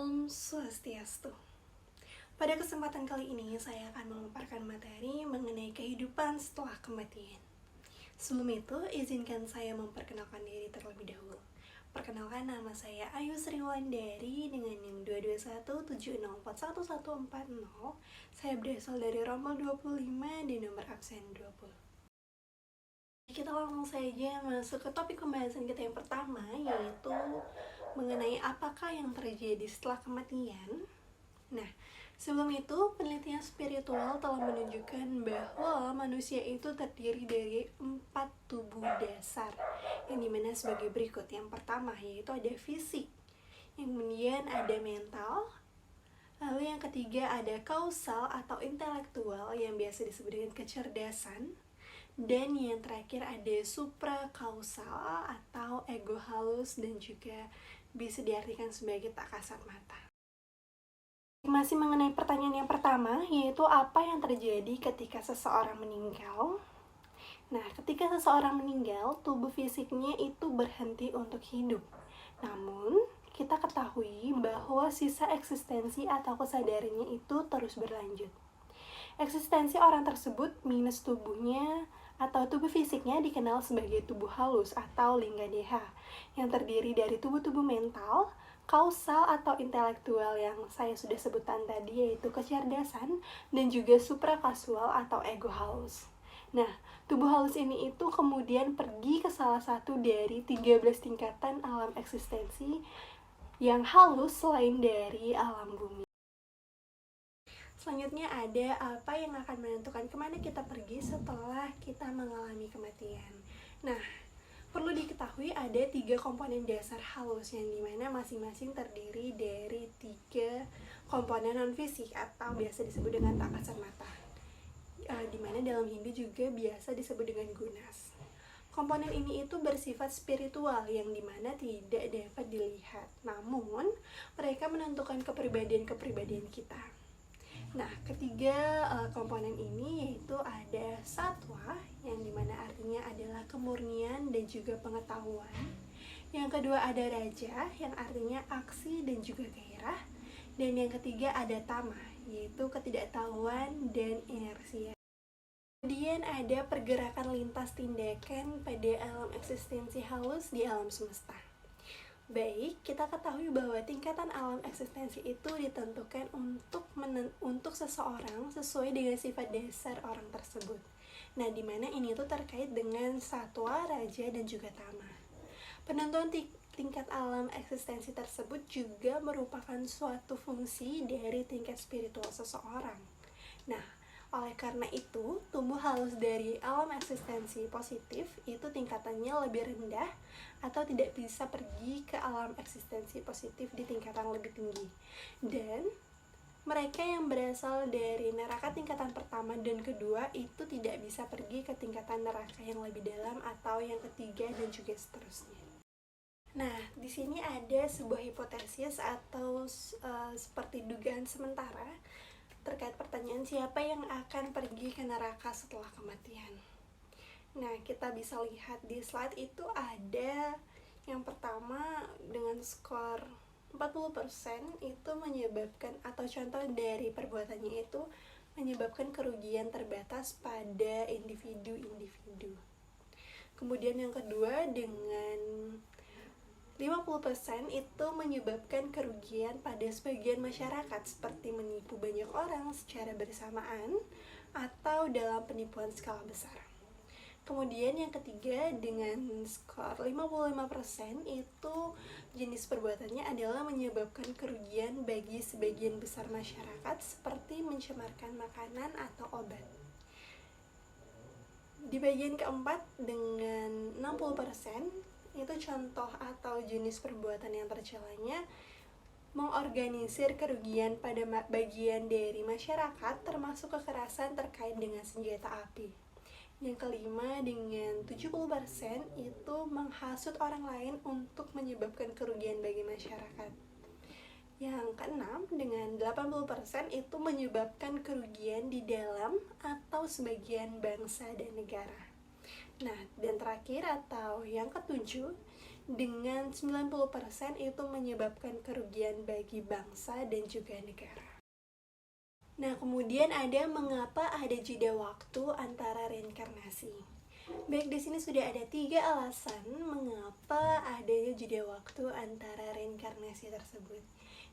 Om Swastiastu. Pada kesempatan kali ini saya akan memaparkan materi mengenai kehidupan setelah kematian. Sebelum itu, izinkan saya memperkenalkan diri terlebih dahulu. Perkenalkan, nama saya Ayu Sriwandari dengan NIM 22170411140. Saya berasal dari Rombel 25 di nomor absen 20. Kita langsung saja masuk ke topik pembahasan kita yang pertama, yaitu mengenai apakah yang terjadi setelah kematian. Nah, sebelum itu, penelitian spiritual telah menunjukkan bahwa manusia itu terdiri dari 4 tubuh dasar, yang dimana sebagai berikut. Yang pertama yaitu ada fisik, yang kemudian ada mental, lalu yang ketiga ada kausal atau intelektual yang biasa disebut dengan kecerdasan, dan yang terakhir ada suprakausal atau ego halus dan juga bisa diartikan sebagai tak kasat mata. Masih mengenai pertanyaan yang pertama, yaitu apa yang terjadi ketika seseorang meninggal. Nah, ketika seseorang meninggal, tubuh fisiknya itu berhenti untuk hidup. Namun, kita ketahui bahwa sisa eksistensi atau kesadarannya itu terus berlanjut. Eksistensi orang tersebut minus tubuhnya atau tubuh fisiknya dikenal sebagai tubuh halus atau lingga deha, yang terdiri dari tubuh-tubuh mental, kausal atau intelektual yang saya sudah sebutkan tadi, yaitu kecerdasan, dan juga suprakasual atau ego halus. Nah, tubuh halus ini itu kemudian pergi ke salah satu dari 13 tingkatan alam eksistensi yang halus selain dari alam bumi. Selanjutnya ada apa yang akan menentukan kemana kita pergi setelah kita mengalami kematian. Nah, perlu diketahui ada 3 komponen dasar halus yang dimana masing-masing terdiri dari 3 komponen non-fisik atau biasa disebut dengan tak kasat mata, dimana dalam Hindu juga biasa disebut dengan gunas. Komponen ini itu bersifat spiritual yang dimana tidak dapat dilihat, namun mereka menentukan kepribadian kita. Nah, ketiga komponen ini yaitu ada satwa, yang dimana artinya adalah kemurnian dan juga pengetahuan. Yang kedua ada raja, yang artinya aksi dan juga gairah. Dan yang ketiga ada tama, yaitu ketidaktahuan dan inersia. Kemudian ada pergerakan lintas tindakan pada alam eksistensi halus di alam semesta. Baik, kita ketahui bahwa tingkatan alam eksistensi itu ditentukan untuk seseorang sesuai dengan sifat dasar orang tersebut. Nah, di mana ini tuh terkait dengan satwa, raja, dan juga tama. Penentuan tingkat alam eksistensi tersebut juga merupakan suatu fungsi dari tingkat spiritual seseorang. Nah, oleh karena itu, tubuh halus dari alam eksistensi positif itu tingkatannya lebih rendah atau tidak bisa pergi ke alam eksistensi positif di tingkatan lebih tinggi. Dan mereka yang berasal dari neraka tingkatan pertama dan kedua itu tidak bisa pergi ke tingkatan neraka yang lebih dalam atau yang ketiga dan juga seterusnya. Nah, di sini ada sebuah hipotesis atau seperti dugaan sementara terkait pertanyaan siapa yang akan pergi ke neraka setelah kematian. Nah, kita bisa lihat di slide itu ada yang pertama dengan skor 40% itu menyebabkan, atau contoh dari perbuatannya itu menyebabkan kerugian terbatas pada individu-individu. Kemudian yang kedua dengan 50% itu menyebabkan kerugian pada sebagian masyarakat seperti menipu banyak orang secara bersamaan atau dalam penipuan skala besar. Kemudian yang ketiga dengan skor 55% itu jenis perbuatannya adalah menyebabkan kerugian bagi sebagian besar masyarakat seperti mencemarkan makanan atau obat. Di bagian keempat dengan 60% itu contoh atau jenis perbuatan yang tercelanya mengorganisir kerugian pada bagian dari masyarakat termasuk kekerasan terkait dengan senjata api. Yang kelima dengan 70% itu menghasut orang lain untuk menyebabkan kerugian bagi masyarakat. Yang keenam dengan 80% itu menyebabkan kerugian di dalam atau sebagian bangsa dan negara. Nah, dan terakhir atau yang ketujuh dengan 90% itu menyebabkan kerugian bagi bangsa dan juga negara. Nah, kemudian ada mengapa ada jeda waktu antara reinkarnasi. Baik, di sini sudah ada 3 alasan mengapa adanya jeda waktu antara reinkarnasi tersebut.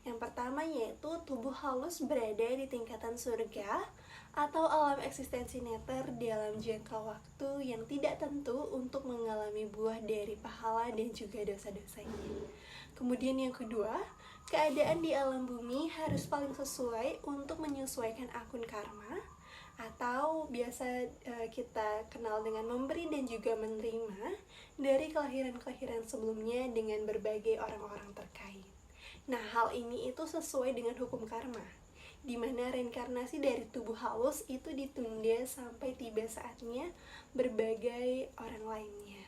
Yang pertama yaitu tubuh halus berada di tingkatan surga atau alam eksistensi neter dalam jangka waktu yang tidak tentu untuk mengalami buah dari pahala dan juga dosa-dosanya. Kemudian yang kedua, keadaan di alam bumi harus paling sesuai untuk menyesuaikan akun karma atau biasa kita kenal dengan memberi dan juga menerima dari kelahiran-kelahiran sebelumnya dengan berbagai orang-orang terkait. Nah, hal ini itu sesuai dengan hukum karma, di mana reinkarnasi dari tubuh halus itu ditunda sampai tiba saatnya berbagai orang lainnya.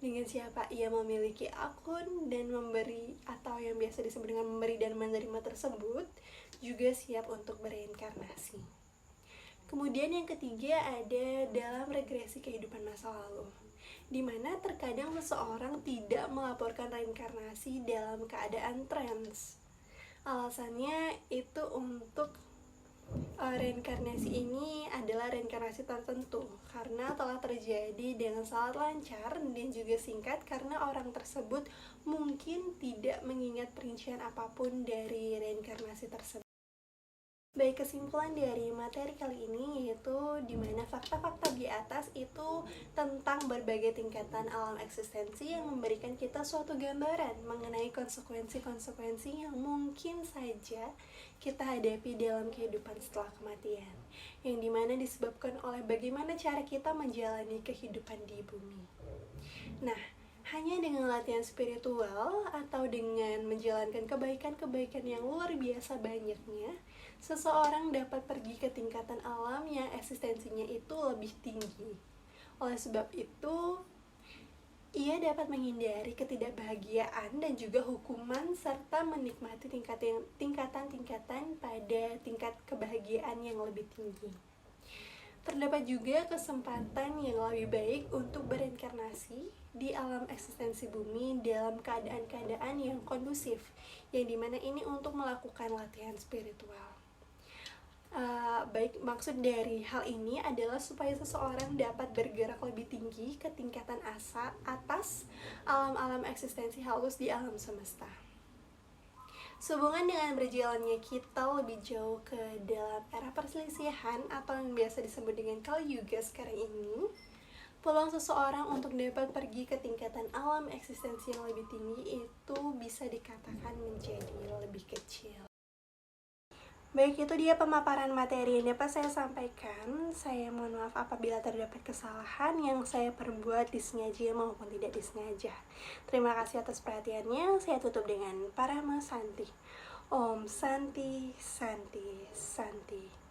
Dengan siapa ia memiliki akun dan memberi atau yang biasa disebut dengan memberi dan menerima tersebut juga siap untuk bereinkarnasi. Kemudian yang ketiga ada dalam regresi kehidupan masa lalu, di mana terkadang seseorang tidak melaporkan reinkarnasi dalam keadaan trans. Alasannya itu untuk reinkarnasi ini adalah reinkarnasi tertentu karena telah terjadi dengan sangat lancar dan juga singkat karena orang tersebut mungkin tidak mengingat perincian apapun dari reinkarnasi tersebut. Baik, kesimpulan dari materi kali ini yaitu di mana fakta-fakta di atas itu tentang berbagai tingkatan alam eksistensi yang memberikan kita suatu gambaran mengenai konsekuensi-konsekuensi yang mungkin saja kita hadapi dalam kehidupan setelah kematian, yang dimana disebabkan oleh bagaimana cara kita menjalani kehidupan di bumi. Nah, hanya dengan latihan spiritual atau dengan menjalankan kebaikan-kebaikan yang luar biasa banyaknya, seseorang dapat pergi ke tingkatan alam yang eksistensinya itu lebih tinggi. Oleh sebab itu, ia dapat menghindari ketidakbahagiaan dan juga hukuman serta menikmati tingkatan-tingkatan pada tingkat kebahagiaan yang lebih tinggi. Terdapat juga kesempatan yang lebih baik untuk bereinkarnasi di alam eksistensi bumi dalam keadaan-keadaan yang kondusif, yang dimana ini untuk melakukan latihan spiritual. Baik, maksud dari hal ini adalah supaya seseorang dapat bergerak lebih tinggi ke tingkatan atas alam-alam eksistensi halus di alam semesta. Sehubungan dengan berjalannya kita lebih jauh ke dalam era perselisihan atau yang biasa disebut dengan Kali Yuga sekarang ini, peluang seseorang untuk dapat pergi ke tingkatan alam eksistensi yang lebih tinggi itu bisa dikatakan menjadi lebih kecil. Baik, itu dia pemaparan materi yang dapat saya sampaikan. Saya mohon maaf apabila terdapat kesalahan yang saya perbuat disengaja maupun tidak disengaja. Terima kasih atas perhatiannya. Saya tutup dengan Parama Santi. Om Santi, Santi, Santi.